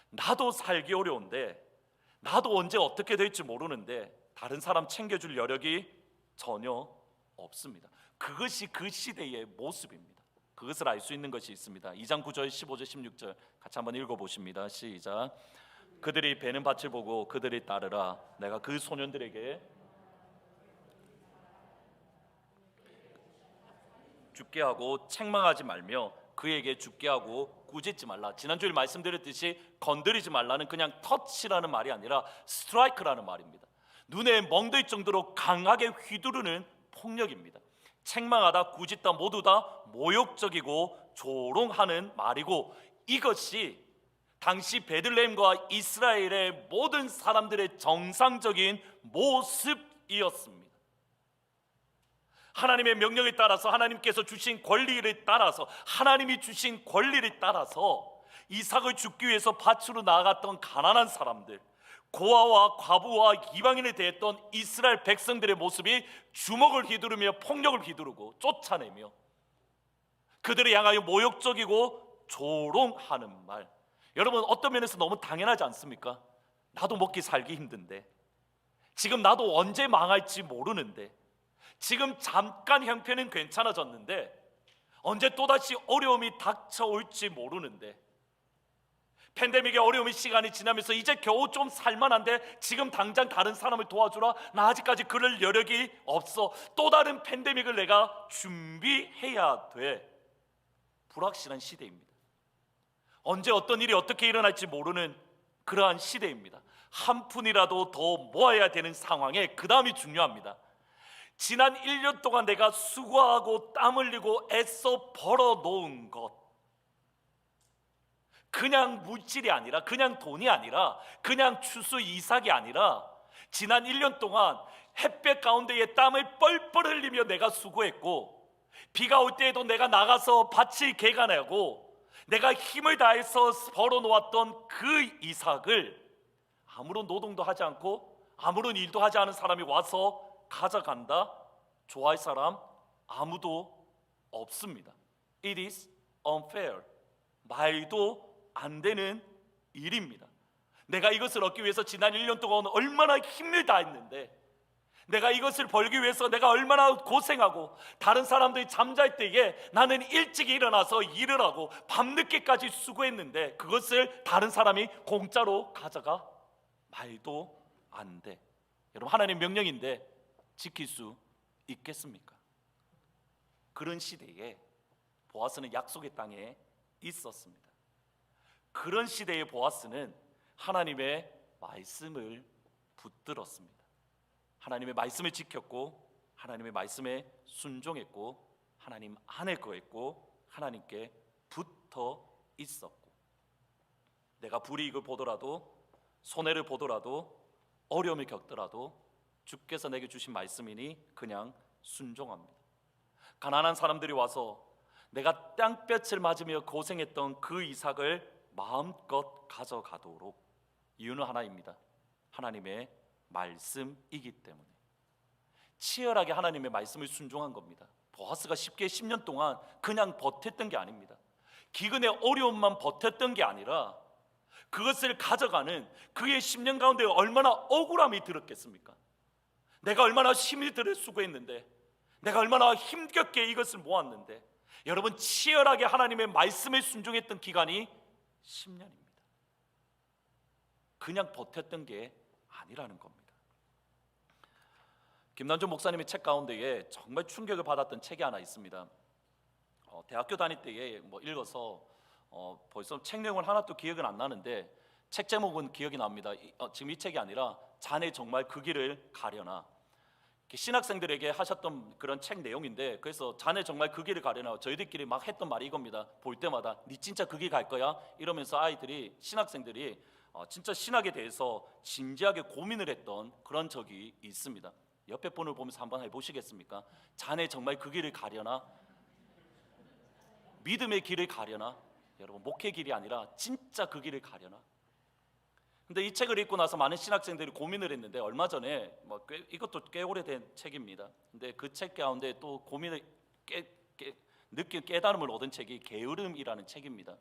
나도 살기 어려운데, 나도 언제 어떻게 될지 모르는데 다른 사람 챙겨줄 여력이 전혀 없습니다. 그것이 그 시대의 모습입니다. 그것을 알 수 있는 것이 있습니다. 2장 9절 15절 16절 같이 한번 읽어보십니다. 시작. 그들이 베는 밭을 보고 그들이 따르라. 내가 그 소년들에게 죽게 하고 책망하지 말며 그에게 죽게 하고 꾸짖지 말라. 지난주에 말씀드렸듯이 건드리지 말라는 그냥 터치라는 말이 아니라 스트라이크라는 말입니다. 눈에 멍들 정도로 강하게 휘두르는 폭력입니다. 책망하다, 꾸짖다 모두 다 모욕적이고 조롱하는 말이고, 이것이 당시 베들레헴과 이스라엘의 모든 사람들의 정상적인 모습이었습니다. 하나님의 명령에 따라서, 하나님께서 주신 권리를 따라서, 하나님이 주신 권리를 따라서 이삭을 죽기 위해서 밭으로 나아갔던 가난한 사람들, 고아와 과부와 이방인에 대했던 이스라엘 백성들의 모습이 주먹을 휘두르며 폭력을 휘두르고 쫓아내며 그들을 향하여 모욕적이고 조롱하는 말. 여러분, 어떤 면에서 너무 당연하지 않습니까? 나도 먹기 살기 힘든데, 지금 나도 언제 망할지 모르는데, 지금 잠깐 형편은 괜찮아졌는데 언제 또다시 어려움이 닥쳐올지 모르는데, 팬데믹의 어려움의 시간이 지나면서 이제 겨우 좀 살만한데 지금 당장 다른 사람을 도와주라, 나 아직까지 그럴 여력이 없어, 또 다른 팬데믹을 내가 준비해야 돼. 불확실한 시대입니다. 언제 어떤 일이 어떻게 일어날지 모르는 그러한 시대입니다. 한 푼이라도 더 모아야 되는 상황에 그 다음이 중요합니다. 지난 1년 동안 내가 수고하고 땀 흘리고 애써 벌어놓은 것, 그냥 물질이 아니라, 그냥 돈이 아니라, 그냥 추수 이삭이 아니라, 지난 1년 동안 햇볕 가운데에 땀을 뻘뻘 흘리며 내가 수고했고, 비가 올 때에도 내가 나가서 밭을 개간하고 내가 힘을 다해서 벌어놓았던 그 이삭을 아무런 노동도 하지 않고 아무런 일도 하지 않은 사람이 와서 가져간다? 좋아할 사람 아무도 없습니다. It is unfair. 말도 안 되는 일입니다. 내가 이것을 얻기 위해서 지난 1년 동안 얼마나 힘을 다했는데, 내가 이것을 벌기 위해서 내가 얼마나 고생하고, 다른 사람들이 잠잘 때에 나는 일찍 일어나서 일을 하고 밤늦게까지 수고했는데 그것을 다른 사람이 공짜로 가져가? 말도 안 돼. 여러분, 하나님 명령인데 지킬 수 있겠습니까? 그런 시대에 보아스는 약속의 땅에 있었습니다. 그런 시대의 보아스는 하나님의 말씀을 붙들었습니다. 하나님의 말씀을 지켰고, 하나님의 말씀에 순종했고, 하나님 안에 거했고, 하나님께 붙어 있었고, 내가 불이익을 보더라도, 손해를 보더라도, 어려움을 겪더라도 주께서 내게 주신 말씀이니 그냥 순종합니다. 가난한 사람들이 와서 내가 땅볕을 맞으며 고생했던 그 이삭을 마음껏 가져가도록, 이유는 하나입니다. 하나님의 말씀이기 때문에. 치열하게 하나님의 말씀을 순종한 겁니다. 보아스가 쉽게 10년 동안 그냥 버텼던 게 아닙니다. 기근의 어려움만 버텼던 게 아니라 그것을 가져가는 그의 10년 가운데 얼마나 억울함이 들었겠습니까? 내가 얼마나 힘이 들어 수고했는데, 내가 얼마나 힘겹게 이것을 모았는데. 여러분, 치열하게 하나님의 말씀에 순종했던 기간이 10년입니다. 그냥 버텼던 게 아니라는 겁니다. 김남준 목사님의 책 가운데에 정말 충격을 받았던 책이 하나 있습니다. 대학교 다닐 때에 읽어서 벌써 책 내용을 하나도 기억은 안 나는데 책 제목은 기억이 납니다. 지금 이 책이 아니라 자네 정말 그 길을 가려나, 신학생들에게 하셨던 그런 책 내용인데, 그래서 자네 정말 그 길을 가려나, 저희들끼리 막 했던 말이 이겁니다. 볼 때마다 니 진짜 그 길 갈 거야? 이러면서 아이들이, 신학생들이 진짜 신학에 대해서 진지하게 고민을 했던 그런 적이 있습니다. 옆에 분을 보면서 한번 해보시겠습니까? 자네 정말 그 길을 가려나? 믿음의 길을 가려나? 여러분, 목회 길이 아니라 진짜 그 길을 가려나? 근데 이 책을 읽고 나서 많은 신학생들이 고민을 했는데, 얼마 전에 이것도 꽤 오래된 책입니다. 근데 그 책 가운데 또 고민을 느낀 깨달음을 얻은 책이 게으름이라는 책입니다.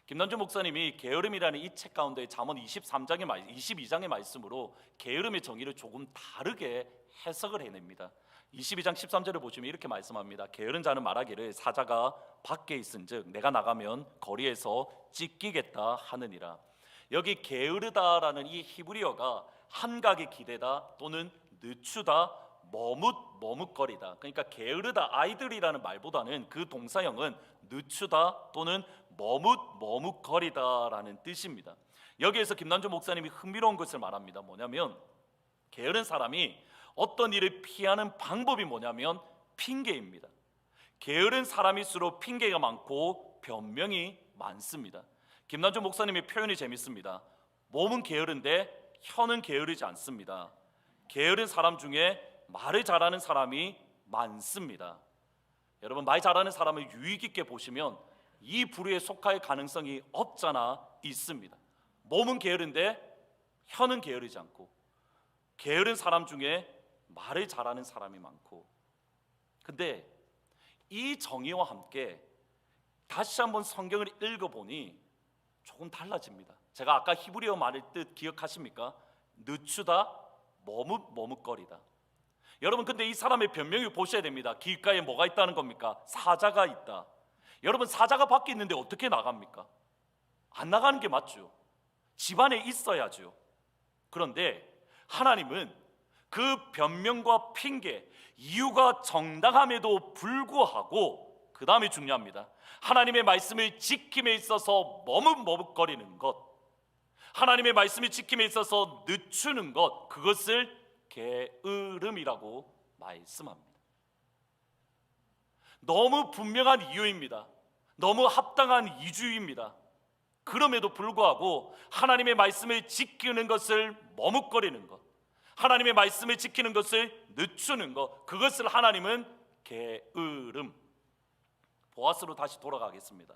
김남준 목사님이 게으름이라는 이 책 가운데 잠언 22장의 말씀으로 게으름의 정의를 조금 다르게 해석을 해냅니다. 22장 13절을 보시면 이렇게 말씀합니다. 게으른 자는 말하기를 사자가 밖에 있은즉 내가 나가면 거리에서 찢기겠다 하느니라. 여기 게으르다라는 이 히브리어가 한각에 기대다 또는 늦추다, 머뭇거리다. 그러니까 게으르다, 아이들이라는 말보다는 그 동사형은 늦추다 또는 머뭇거리다라는 뜻입니다. 여기에서 김남준 목사님이 흥미로운 것을 말합니다. 뭐냐면 게으른 사람이 어떤 일을 피하는 방법이 뭐냐면 핑계입니다. 게으른 사람일수록 핑계가 많고 변명이 많습니다. 김남준 목사님의 표현이 재밌습니다. 몸은 게으른데 혀는 게으르지 않습니다. 게으른 사람 중에 말을 잘하는 사람이 많습니다. 여러분, 말 잘하는 사람을 유의 깊게 보시면 이 부류에 속할 가능성이 없잖아 있습니다. 몸은 게으른데 혀는 게으르지 않고, 게으른 사람 중에 말을 잘하는 사람이 많고. 근데 이 정의와 함께 다시 한번 성경을 읽어보니 조금 달라집니다. 제가 아까 히브리어 말의 뜻 기억하십니까? 늦추다, 머뭇거리다. 여러분, 근데 이 사람의 변명을 보셔야 됩니다. 길가에 뭐가 있다는 겁니까? 사자가 있다. 여러분, 사자가 밖에 있는데 어떻게 나갑니까? 안 나가는 게 맞죠. 집 안에 있어야죠. 그런데 하나님은 그 변명과 핑계, 이유가 정당함에도 불구하고, 그 다음이 중요합니다. 하나님의 말씀을 지킴에 있어서 머뭇거리는 것, 하나님의 말씀을 지킴에 있어서 늦추는 것, 그것을 게으름이라고 말씀합니다. 너무 분명한 이유입니다. 너무 합당한 이유입니다. 그럼에도 불구하고 하나님의 말씀을 지키는 것을 머뭇거리는 것, 하나님의 말씀을 지키는 것을 늦추는 것, 그것을 하나님은 게으름. 보아스로 다시 돌아가겠습니다.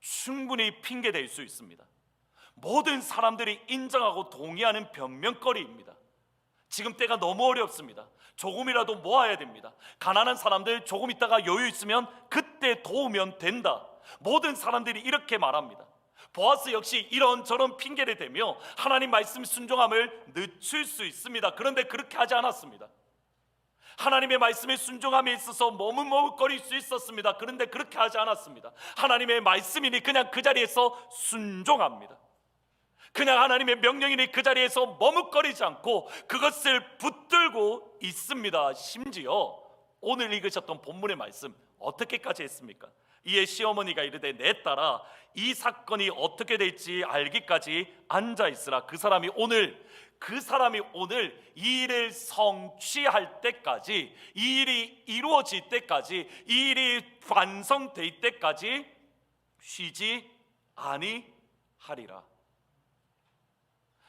충분히 핑계댈 수 있습니다. 모든 사람들이 인정하고 동의하는 변명거리입니다. 지금 때가 너무 어렵습니다. 조금이라도 모아야 됩니다. 가난한 사람들 조금 있다가 여유 있으면 그때 도우면 된다. 모든 사람들이 이렇게 말합니다. 보아스 역시 이런저런 핑계를 대며 하나님 말씀 순종함을 늦출 수 있습니다. 그런데 그렇게 하지 않았습니다. 하나님의 말씀에 순종함에 있어서 머뭇거릴 수 있었습니다. 그런데 그렇게 하지 않았습니다. 하나님의 말씀이니 그냥 그 자리에서 순종합니다. 그냥 하나님의 명령이니 그 자리에서 머뭇거리지 않고 그것을 붙들고 있습니다. 심지어 오늘 읽으셨던 본문의 말씀 어떻게까지 했습니까? 이에 시어머니가 이르되 내 딸아 이 사건이 어떻게 될지 알기까지 앉아있으라. 그 사람이 오늘 이 일을 성취할 때까지, 이 일이 이루어질 때까지, 이 일이 완성될 때까지 쉬지 아니하리라.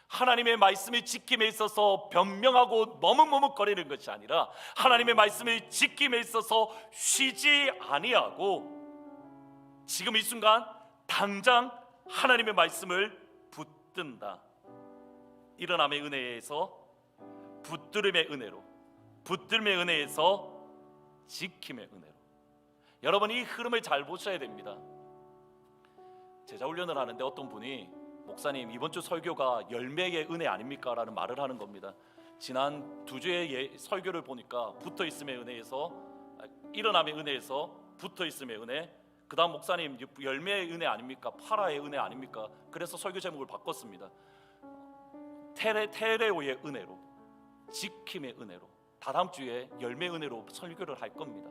하나님의 말씀을 지킴에 있어서 변명하고 머뭇거리는 것이 아니라 하나님의 말씀을 지킴에 있어서 쉬지 아니하고 지금 이 순간 당장 하나님의 말씀을 붙든다. 일어남의 은혜에서 붙들음의 은혜로, 붙들음의 은혜에서 지킴의 은혜로. 여러분, 이 흐름을 잘 보셔야 됩니다. 제자훈련을 하는데 어떤 분이 목사님 이번 주 설교가 열매의 은혜 아닙니까? 라는 말을 하는 겁니다. 지난 두 주의 설교를 보니까 붙어있음의 은혜에서, 일어남의 은혜에서 붙어있음의 은혜, 그 다음 목사님 열매의 은혜 아닙니까? 파라의 은혜 아닙니까? 그래서 설교 제목을 바꿨습니다. 테레오의 은혜로, 지킴의 은혜로. 다다음 주에 열매 은혜로 설교를 할 겁니다.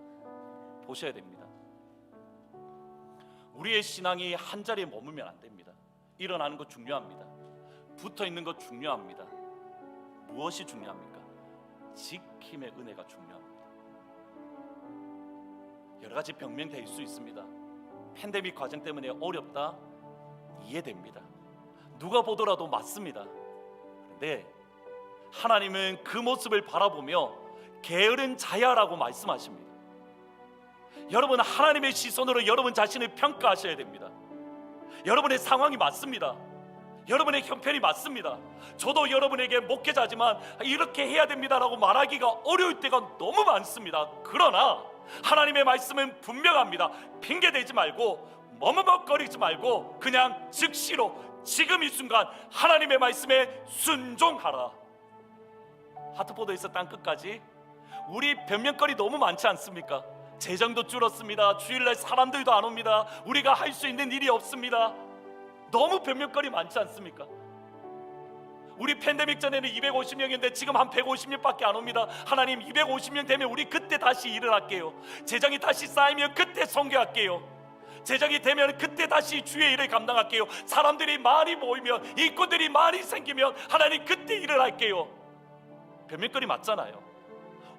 보셔야 됩니다. 우리의 신앙이 한 자리에 머물면 안 됩니다. 일어나는 것 중요합니다. 붙어있는 것 중요합니다. 무엇이 중요합니까? 지킴의 은혜가 중요합니다. 여러 가지 병명될 수 있습니다. 팬데믹 과정 때문에 어렵다, 이해됩니다. 누가 보더라도 맞습니다. 그런데 하나님은 그 모습을 바라보며 게으른 자야라고 말씀하십니다. 여러분, 하나님의 시선으로 여러분 자신을 평가하셔야 됩니다. 여러분의 상황이 맞습니다. 여러분의 형편이 맞습니다. 저도 여러분에게 목회자지만 이렇게 해야 됩니다라고 말하기가 어려울 때가 너무 많습니다. 그러나 하나님의 말씀은 분명합니다. 핑계대지 말고 머뭇거리지 말고 그냥 즉시로 지금 이 순간 하나님의 말씀에 순종하라. 하트포드에서 땅끝까지 우리 변명거리 너무 많지 않습니까? 재정도 줄었습니다. 주일날 사람들도 안 옵니다. 우리가 할 수 있는 일이 없습니다. 너무 변명거리 많지 않습니까? 우리 팬데믹 전에는 250명인데 지금 한 150명밖에 안 옵니다. 하나님 250명 되면 우리 그때 다시 일을 할게요. 재정이 다시 쌓이면 그때 선교할게요. 재정이 되면 그때 다시 주의 일을 감당할게요. 사람들이 많이 모이면, 일꾼들이 많이 생기면 하나님 그때 일을 할게요. 변명거리 맞잖아요.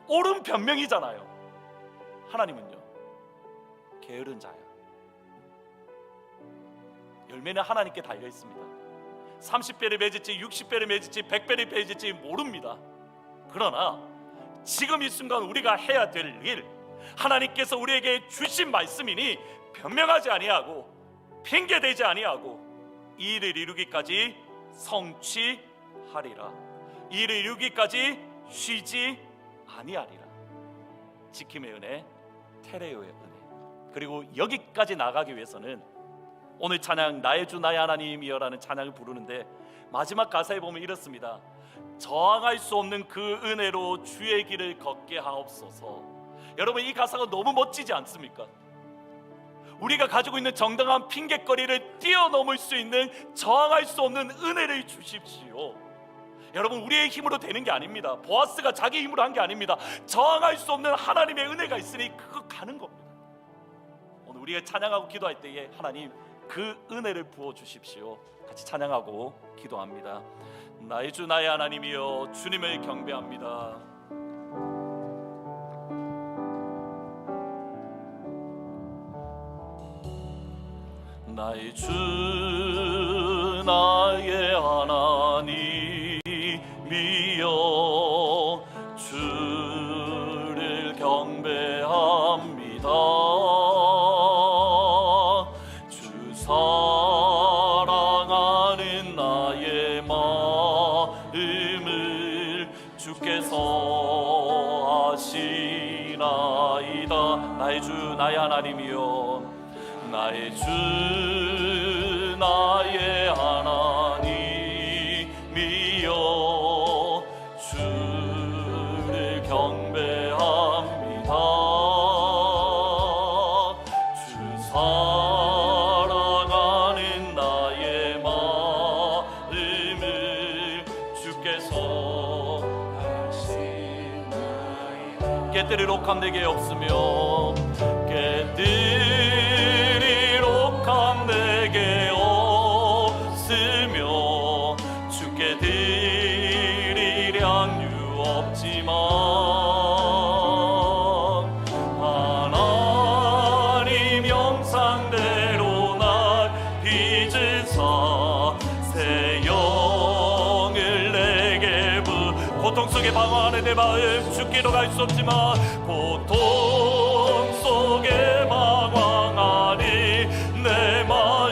옳은 변명이잖아요. 하나님은요, 게으른 자야. 열매는 하나님께 달려 있습니다. 30배를 맺을지 60배를 맺을지 100배를 맺을지 모릅니다. 그러나 지금 이 순간 우리가 해야 될 일, 하나님께서 우리에게 주신 말씀이니 변명하지 아니하고 핑계대지 아니하고 이 일을 이루기까지 성취하리라. 이 일을 이루기까지 쉬지 아니하리라. 지킴의 은혜, 테레오의 은혜. 그리고 여기까지 나가기 위해서는 오늘 찬양 나의 주 나의 하나님이여라는 찬양을 부르는데 마지막 가사에 보면 이렇습니다. 저항할 수 없는 그 은혜로 주의 길을 걷게 하옵소서. 여러분, 이 가사가 너무 멋지지 않습니까? 우리가 가지고 있는 정당한 핑계거리를 뛰어넘을 수 있는 저항할 수 없는 은혜를 주십시오. 여러분, 우리의 힘으로 되는 게 아닙니다. 보아스가 자기 힘으로 한 게 아닙니다. 저항할 수 없는 하나님의 은혜가 있으니 그거 가는 겁니다. 오늘 우리가 찬양하고 기도할 때에 하나님 그 은혜를 부어주십시오. 같이 찬양하고 기도합니다. 나의 주 나의 하나님이여, 주님을 경배합니다. 나의 주 나의 하나님이여, 주를 경배합니다. 주 사랑하는 나의 마음을 주께서 아시나이다. 나의 주 나의 하나님이여, 나의 주 나의 하나님이여, 주를 경배합니다. 주 사랑하는 나의 마음을 주께서 아시나이다. 깨뜨릴 옥함 내게 없으며 내게 없으며 주께 드릴 양유 없지만 하나님 형상대로 날 빚으사 새 영을 내게 고통 속에 방황하는 내 마음 죽기로 갈 수 없지만 고통 속에 방황하니 내 마음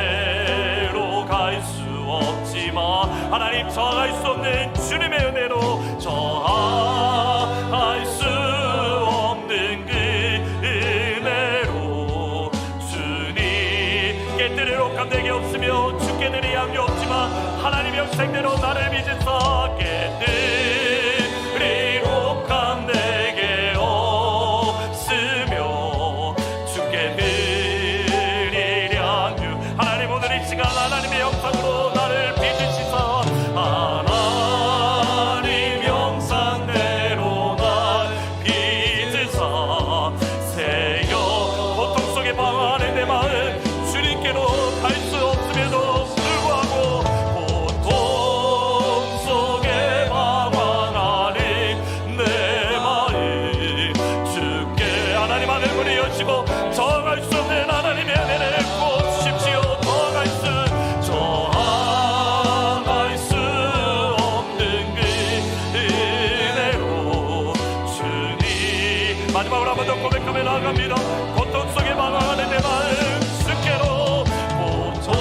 주께로 갈 수 없지만 하나님 저항할 수 없는 주님의 은혜로 저항할 수 없는 그 은혜로 주님 깨뜨릴 옥함 내게 없으며 주께 드릴 양이 없지만 하나님 형생대로 나를 믿으사 깨뜨릴 옥함 내게 없으며 주께 드릴 양유. 하나님 오늘 이 시간 하나님의 영상으로 나를 빚으시사 하나님 영상대로 날 빚으사 새여 고통 속에 방황하는 내 마음 주님께로 갈 수 없음에도 불구하고 고통 속에 방황하는 내 마음 주께 하나님 하늘문을 여시고 저항할 수 없는 하나님의 은혜를 부어주십시오. 저항할 수 없는 그 은혜로 주님. 마지막으로 한 번 더 고백하며 나아갑니다. 고통 속에 방황하는 내 마음 주께로 고통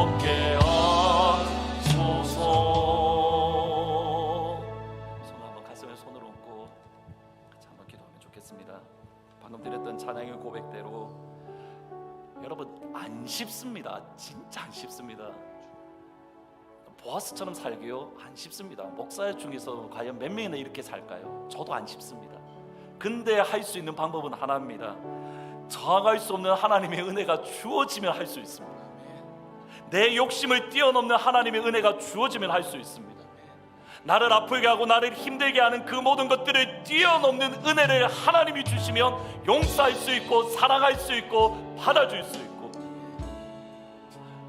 걷게 하소서. 손 한번 가슴에 손을 얹고 같이 한번 기도하면 좋겠습니다. 방금 드렸던 찬양의 고백대로 여러분 안 쉽습니다. 진짜 안 쉽습니다. 보아스처럼 살기요? 안 쉽습니다. 목사 중에서 과연 몇 명이나 이렇게 살까요? 저도 안 쉽습니다. 근데 할 수 있는 방법은 하나입니다. 저항할 수 없는 하나님의 은혜가 주어지면 할 수 있습니다. 내 욕심을 뛰어넘는 하나님의 은혜가 주어지면 할 수 있습니다. 나를 아프게 하고 나를 힘들게 하는 그 모든 것들을 뛰어넘는 은혜를 하나님이 주시면 용서할 수 있고 사랑할 수 있고 받아줄 수 있고,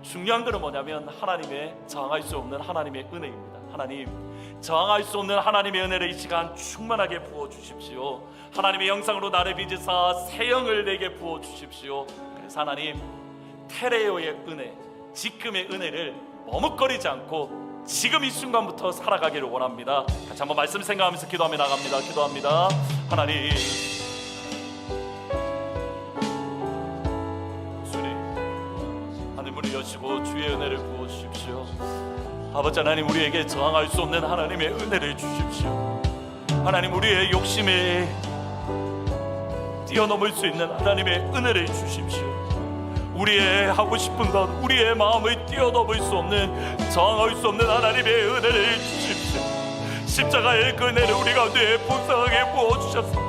중요한 것은 뭐냐면 하나님의 저항할 수 없는 하나님의 은혜입니다. 하나님, 저항할 수 없는 하나님의 은혜를 이 시간 충만하게 부어주십시오. 하나님의 영상으로 나를 빚으사 새 영을 내게 부어주십시오. 그래서 하나님, 테레오의 은혜, 지금의 은혜를 머뭇거리지 않고 지금 이 순간부터 살아가기를 원합니다. 같이 한번 말씀 생각하면서 기도하며 나갑니다. 기도합니다. 하나님, 주님, 하늘문을 여시고 주의 은혜를 부어주십시오. 아버지 하나님, 우리에게 저항할 수 없는 하나님의 은혜를 주십시오. 하나님, 우리의 욕심에 뛰어넘을 수 있는 하나님의 은혜를 주십시오. 우리의 하고 싶은 것, 우리의 마음을 뛰어넘을 수 없는, 저항할 수 없는 하나님의 은혜를 주십시오. 십자가의 그 은혜를 우리 가운데 풍성하게 부어주셨습니다.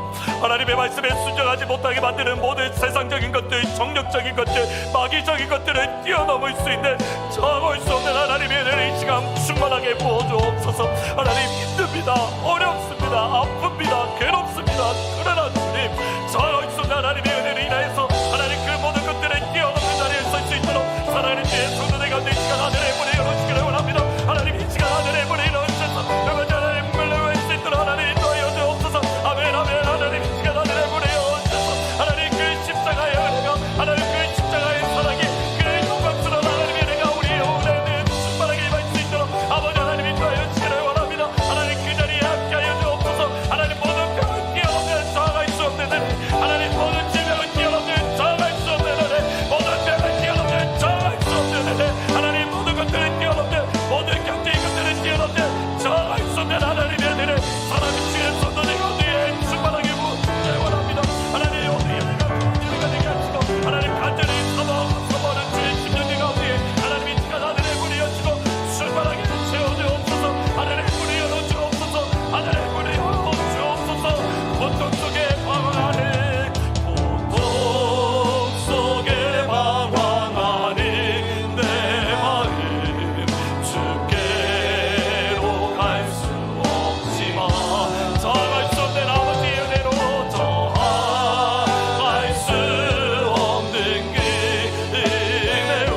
하나님의 말씀에 순종하지 못하게 만드는 모든 세상적인 것들, 정력적인 것들, 마귀적인 것들을 뛰어넘을 수 있는, 저항할 수 없는 하나님의 은혜를 이 시간 충만하게 부어주옵소서. 하나님, 힘듭니다. 어렵습니다. 아픕니다. 괴롭습니다. 그러나 주님, 저항할 수 없는 하나님의 은혜를 인하여서 하나님 그 모든 것들을 뛰어넘는 자리에 설 수 있도록 하나님 의 성도들 가운데 이 시간 하늘의 문을 열어주기를 원합니다. 하나님, 이 시간 하늘의 문을 열어주셔서 하나님 물러갈 수 있도록 하나님 인도하여 주옵소서. 아멘, 아멘. 하나님, 이 시간 하늘의 문을 열어주셔서 하나님 그 십자가의 은혜가, 하나님 그 십자가의 사랑이, 그 영광스러운 하나님의 은혜가 우리 영혼에 충만하게 임할 수 있도록 아버지 하나님 인도하여 주시기를 원합니다. 하나님 그 자리에 함께하여 주옵소서. 하나님 모든 병을 뛰어넘는 저항할 수 없는 은혜, 하나님 모든 질병을 뛰어넘는 저항할 수 없는 은혜, 모든 병을 뛰어넘는 저항할 수 없는 은혜, 하나님 모든 것들을 뛰어넘는, 모든 경제의 것들을 뛰어넘는 저항할 수 없는 하나님의 은혜를 사랑의 주의 선도들 가운데 충만하게 부어주시기를 원합니다. 하나님, 오늘 예배가 되게 하시고 하나님 간절히 사모하는 주의 심령들 가운데 하나님 이 시간 하늘의 문이 열리고 충만하게 채워주옵소서. 하늘의 문이 열어주옵소서. 하늘의 문이 열어주옵소서. 고통 속에 방황하는, 고통 속에 방황하는 내 마음, 주께로 갈 수 없지만 저항할 수 없는 아버지의 은혜로, 저항할 수 없는 그 은혜로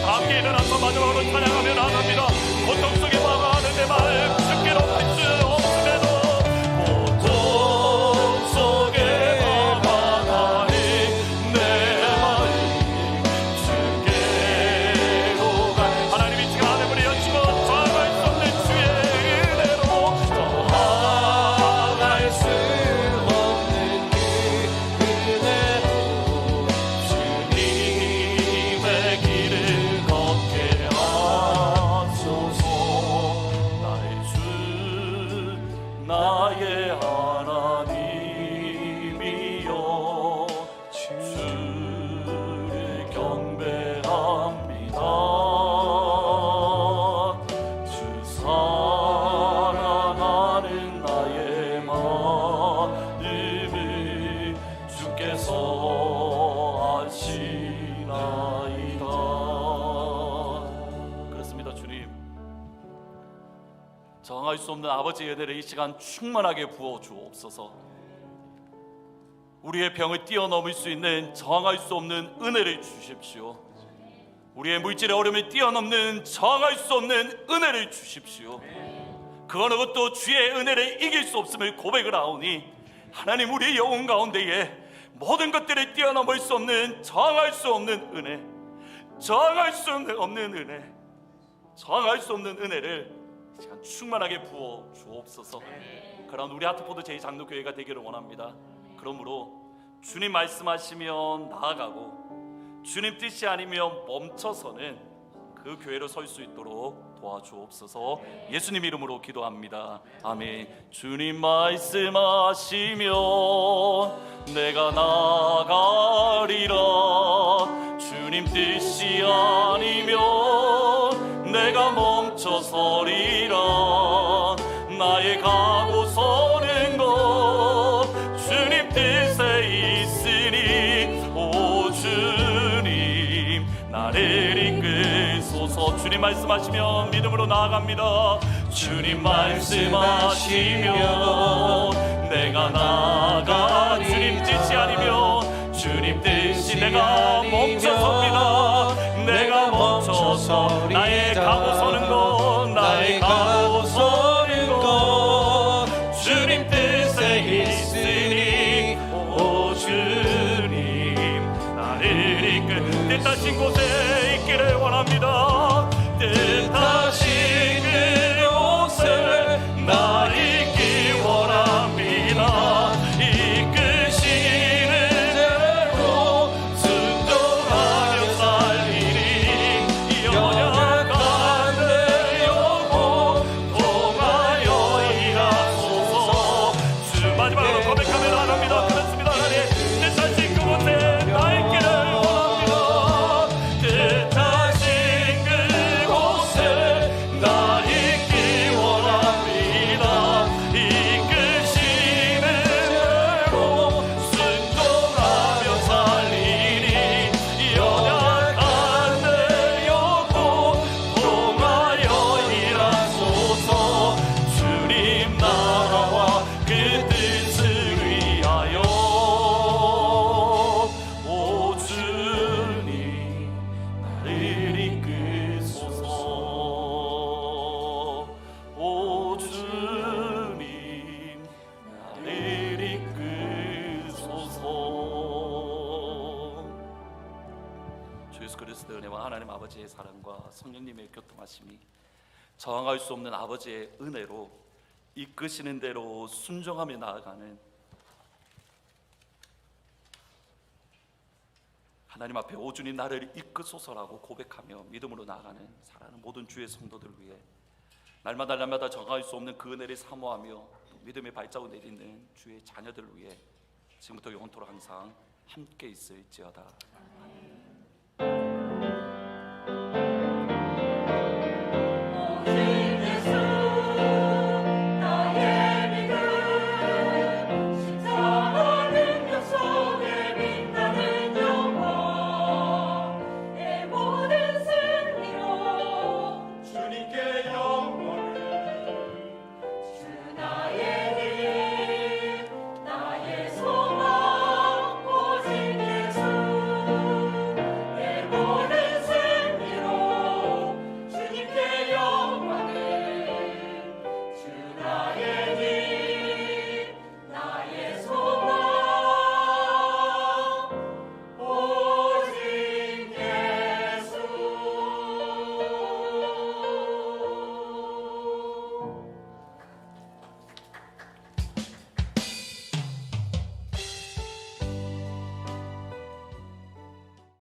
함께 일어나서 마지막으로 찬양하며 나갑니다. 고통 속에 방황하는 내 마음, 주께로 갈 수 없음에도, 고통 속에 방황하는 내 마음, 주께로 갈, 하나님 이 시간 하늘문을 여시고 저항할 수 없는 주의 은혜로, 저항할 수 없는 그 은혜로 주님의 길을 걷게 하소서. 나의 주, 나의 하나님이여, 주를 경배합니다. 주 사랑하는 나의 마음을 주께서 아시나이다. 그렇습니다. 주님, 저항할 수 없는 아버지의 은혜를 이 시간 충만하게 부어 주옵소서. 우리의 병을 뛰어넘을 수 있는, 저항할 수 없는 은혜를 주십시오. 우리의 물질의 어려움을 뛰어넘는, 저항할 수 없는 은혜를 주십시오. 그 어느 것도 주의 은혜를 이길 수 없음을 고백을 하오니 하나님, 우리의 영혼 가운데에 모든 것들을 뛰어넘을 수 없는, 저항할 수 없는 은혜, 저항할 수 없는 은혜, 저항할 수 없는 은혜를 이 시간 충만하게 부어 주옵소서. 그런 우리 하트포드 제2장로교회가 되기를 원합니다. 그러므로 주님 말씀하시면 나아가고, 주님 뜻이 아니면 멈춰서는 그 교회로 설 수 있도록 도와주옵소서. 예수님 이름으로 기도합니다. 아멘. 주님 말씀하시면 내가 나가리라. 주님 뜻이 아니면 내가 멈춰서리라. 나의 가고 서는 것 주님 뜻에 있으니 오 주님 나를 이끄소서. 주님 말씀하시면 믿음으로 나아갑니다. 주님 말씀하시면 내가 나가. 주님 뜻이 아니면 주님 뜻이 내가 멈춰섭니다. 내가 멈춰서 나의 가고 서는 것 나의 가고 서는 것 주님 뜻에 있으니 오 주님 나를 이끌 뜻하신 곳에 있기를 원합니다. 뜻하신 그곳에 나 있기 원합니다. 이끄시는 대로 순종하며 살리니 연약한 내 영혼 통하여 일하소서. 주 마지막으로 고백하며 나갑니다. 그렇습니다. 하나님 뜻하신 그곳에 나 있기를 원합니다. 뜻하신 그곳에 나 있기 원합니다. 이끄시는 대로 순종하며 살리니 연약한 내 영혼 통하여 일하소서. 주님 나라와 그 뜻을 위하여 오 주님 나를 이끄소서. 오 주님 나를 이끄소서. 주 예수 그리스도의 은혜와 하나님 아버지의 사랑과 성령님의 교통하심이 저항할 수 없는 아버지의 은혜로 이끄시는 대로 순종하며 나아가는 하나님 앞에 오 주님 나를 이끄소서라고 고백하며 믿음으로 나아가는 사랑하는 모든 주의 성도들 위해 날마다 정할 수 없는 그 은혜를 사모하며 또 믿음의 발자국 내딛는 주의 자녀들 위해 지금부터 영원토록 항상 함께 있을지어다.